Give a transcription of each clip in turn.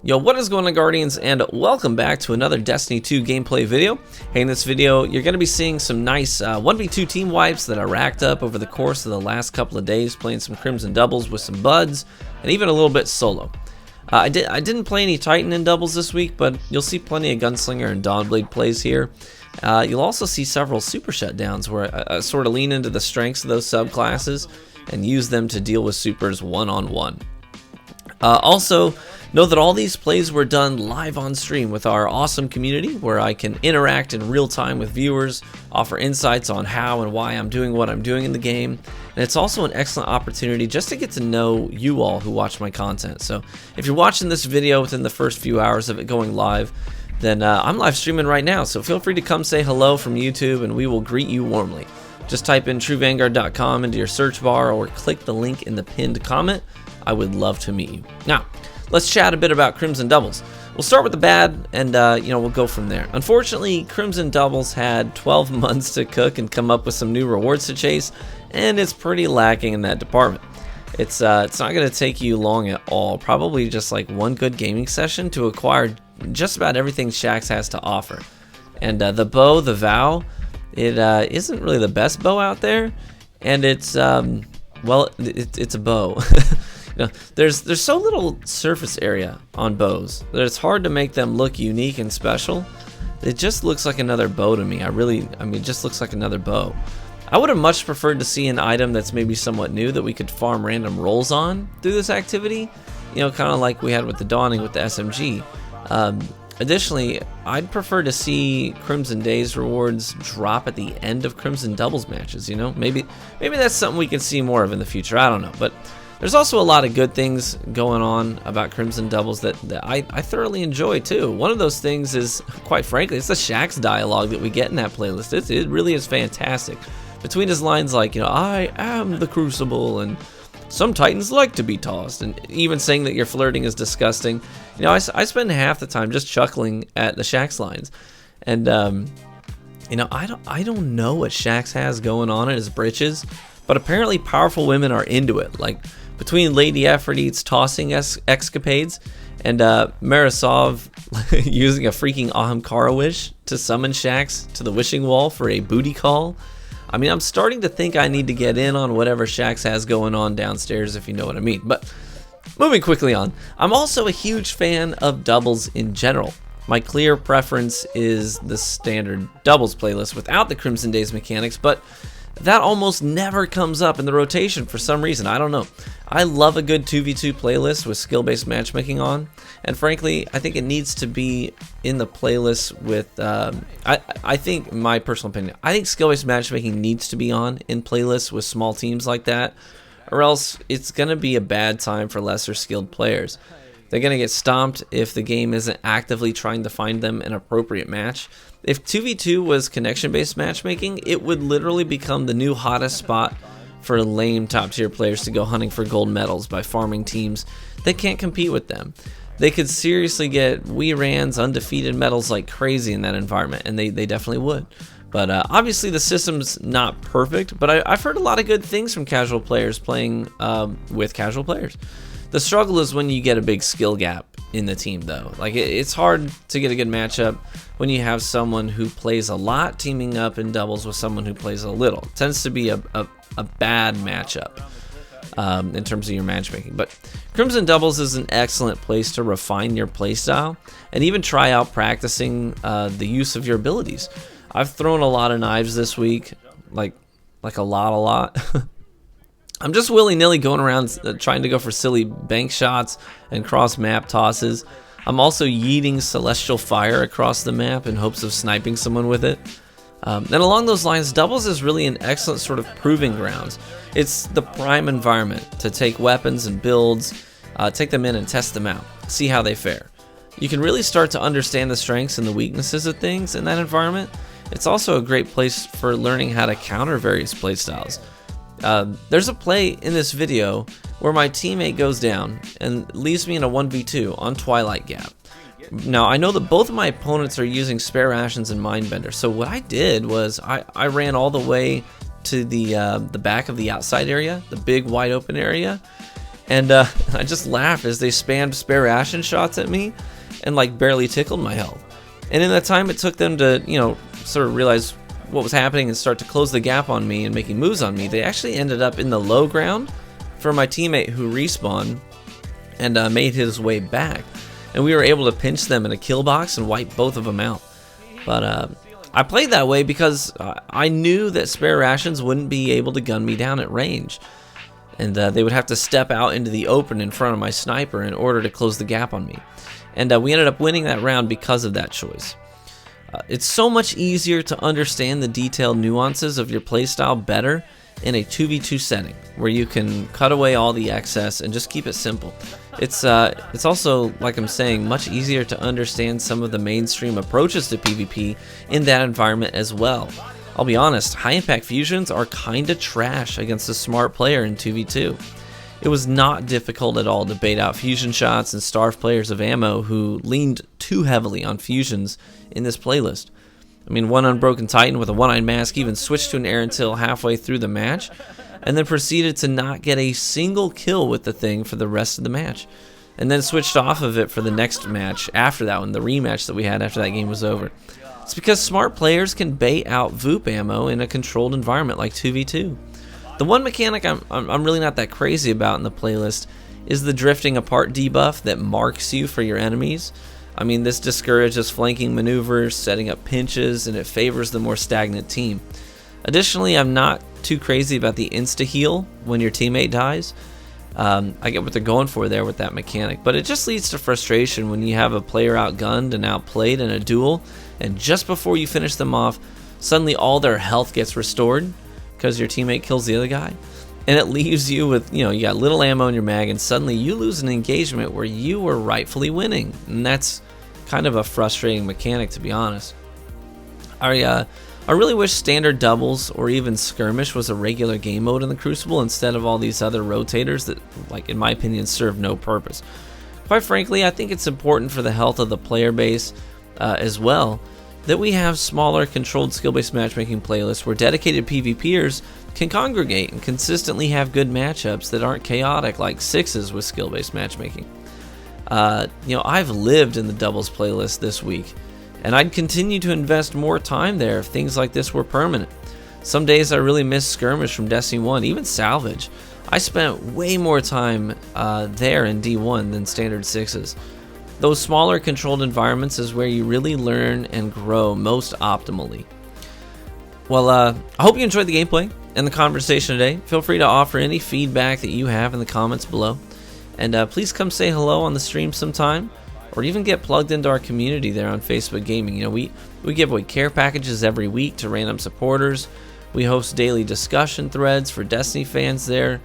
Yo, what is going on, Guardians, and welcome back to another Destiny 2 gameplay video. Hey, in this video, you're going to be seeing some nice 1v2 team wipes that I racked up over the course of the last couple of days, playing some Crimson doubles with some buds, and even a little bit solo. I didn't play any Titan in doubles this week, but you'll see plenty of Gunslinger and Dawnblade plays here. You'll also see several super shutdowns where I sort of lean into the strengths of those subclasses and use them to deal with supers one-on-one. Also, know that all these plays were done live on stream with our awesome community where I can interact in real time with viewers, offer insights on how and why I'm doing what I'm doing in the game, and it's also an excellent opportunity just to get to know you all who watch my content. So if you're watching this video within the first few hours of it going live, then I'm live streaming right now, so feel free to come say hello from YouTube and we will greet you warmly. Just type in truevanguard.com into your search bar or click the link in the pinned comment. I would love to meet you. Now, let's chat a bit about Crimson doubles. We'll start with the bad, and we'll go from there. Unfortunately, Crimson doubles had 12 months to cook and come up with some new rewards to chase, and it's pretty lacking in that department. It's not going to take you long at all. Probably just like one good gaming session to acquire just about everything Shaxx has to offer. And the bow, the Vow, it isn't really the best bow out there, and it's it's a bow. There's so little surface area on bows that it's hard to make them look unique and special. It just looks like another bow to me. It just looks like another bow. I would have much preferred to see an item that's maybe somewhat new that we could farm random rolls on through this activity. Kind of like we had with the Dawning with the SMG. Additionally, I'd prefer to see Crimson Days rewards drop at the end of Crimson doubles matches. Maybe that's something we can see more of in the future. I don't know, but there's also a lot of good things going on about Crimson doubles that I thoroughly enjoy too. One of those things is, quite frankly, it's the Shaxx dialogue that we get in that playlist. It really is fantastic. Between his lines like, I am the Crucible, and some Titans like to be tossed, and even saying that your flirting is disgusting. I spend half the time just chuckling at the Shaxx lines. And I don't know what Shaxx has going on in his britches, but apparently powerful women are into it. Like, between Lady Aphrodite's tossing escapades and Marisov using a freaking Ahamkara wish to summon Shaxx to the wishing wall for a booty call. I'm starting to think I need to get in on whatever Shaxx has going on downstairs, if you know what I mean. But moving quickly on, I'm also a huge fan of doubles in general. My clear preference is the standard doubles playlist without the Crimson Days mechanics, but that almost never comes up in the rotation for some reason. I don't know. I love a good 2v2 playlist with skill-based matchmaking on, and frankly, I think it needs to be in the playlist with, I think, my personal opinion, I think skill-based matchmaking needs to be on in playlists with small teams like that, or else it's going to be a bad time for lesser skilled players. They're going to get stomped if the game isn't actively trying to find them an appropriate match. If 2v2 was connection-based matchmaking, it would literally become the new hottest spot for lame top-tier players to go hunting for gold medals by farming teams that can't compete with them. They could seriously get Ran's undefeated medals like crazy in that environment, and they definitely would. But obviously the system's not perfect, but I've heard a lot of good things from casual players playing with casual players. The struggle is when you get a big skill gap in the team, though. Like, it's hard to get a good matchup when you have someone who plays a lot teaming up in doubles with someone who plays a little. It tends to be a bad matchup in terms of your matchmaking. But Crimson doubles is an excellent place to refine your playstyle and even try out practicing the use of your abilities. I've thrown a lot of knives this week, like a lot. I'm just willy-nilly going around trying to go for silly bank shots and cross-map tosses. I'm also yeeting Celestial Fire across the map in hopes of sniping someone with it. And along those lines, doubles is really an excellent sort of proving grounds. It's the prime environment to take weapons and builds, take them in and test them out, see how they fare. You can really start to understand the strengths and the weaknesses of things in that environment. It's also a great place for learning how to counter various playstyles. There's a play in this video where my teammate goes down and leaves me in a 1v2 on Twilight Gap. Now, I know that both of my opponents are using spare rations and Mindbender, so what I did was I ran all the way to the back of the outside area, the big wide open area, And I just laughed as they spammed spare ration shots at me and like barely tickled my health. And in that time it took them to, you know, sort of realize what was happening and start to close the gap on me and making moves on me, they actually ended up in the low ground for my teammate who respawned and made his way back. And we were able to pinch them in a kill box and wipe both of them out. But I played that way because I knew that spare rations wouldn't be able to gun me down at range. And they would have to step out into the open in front of my sniper in order to close the gap on me. And we ended up winning that round because of that choice. It's so much easier to understand the detailed nuances of your playstyle better in a 2v2 setting, where you can cut away all the excess and just keep it simple. It's also, like I'm saying, much easier to understand some of the mainstream approaches to PvP in that environment as well. I'll be honest, high impact fusions are kinda trash against a smart player in 2v2. It was not difficult at all to bait out fusion shots and starve players of ammo who leaned too heavily on fusions in this playlist. I mean, one Unbroken Titan with a one-eyed mask even switched to an air until halfway through the match, and then proceeded to not get a single kill with the thing for the rest of the match, and then switched off of it for the next match after that one, the rematch that we had after that game was over. It's because smart players can bait out VOOP ammo in a controlled environment like 2v2. The one mechanic I'm really not that crazy about in the playlist is the drifting apart debuff that marks you for your enemies. I mean, this discourages flanking maneuvers, setting up pinches, and it favors the more stagnant team. Additionally, I'm not too crazy about the insta-heal when your teammate dies. I get what they're going for there with that mechanic, but it just leads to frustration when you have a player outgunned and outplayed in a duel, and just before you finish them off, suddenly all their health gets restored because your teammate kills the other guy, and it leaves you with, you know, you got little ammo in your mag, and suddenly you lose an engagement where you were rightfully winning, and that's kind of a frustrating mechanic, to be honest. I really wish standard doubles or even skirmish was a regular game mode in the Crucible instead of all these other rotators that, like, in my opinion, serve no purpose. Quite frankly, I think it's important for the health of the player base as well that we have smaller controlled skill-based matchmaking playlists where dedicated PvPers can congregate and consistently have good matchups that aren't chaotic like sixes with skill-based matchmaking. You know, I've lived in the doubles playlist this week, and I'd continue to invest more time there if things like this were permanent. Some days I really miss skirmish from Destiny 1, even salvage. I spent way more time there in D1 than standard sixes. Those smaller controlled environments is where you really learn and grow most optimally. Well, I hope you enjoyed the gameplay and the conversation today. Feel free to offer any feedback that you have in the comments below. And please come say hello on the stream sometime, or even get plugged into our community there on Facebook Gaming. You know, we give away care packages every week to random supporters. We host daily discussion threads for Destiny fans there,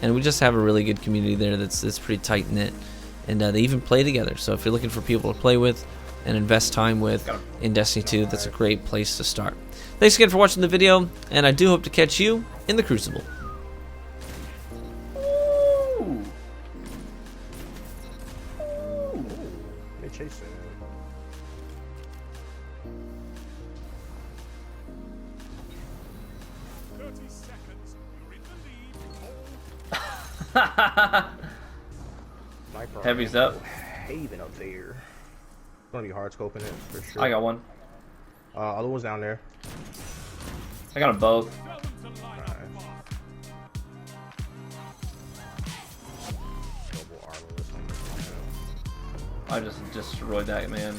and we just have a really good community there that's pretty tight knit. And they even play together. So if you're looking for people to play with and invest time with in Destiny 2, that's a great place to start. Thanks again for watching the video, and I do hope to catch you in the Crucible. Chasing. Heavy's up. Haven up there. It's gonna be hard scoping it for sure. I got one. Other one's down there. I got them both. Double armorless on this. I just destroyed that man.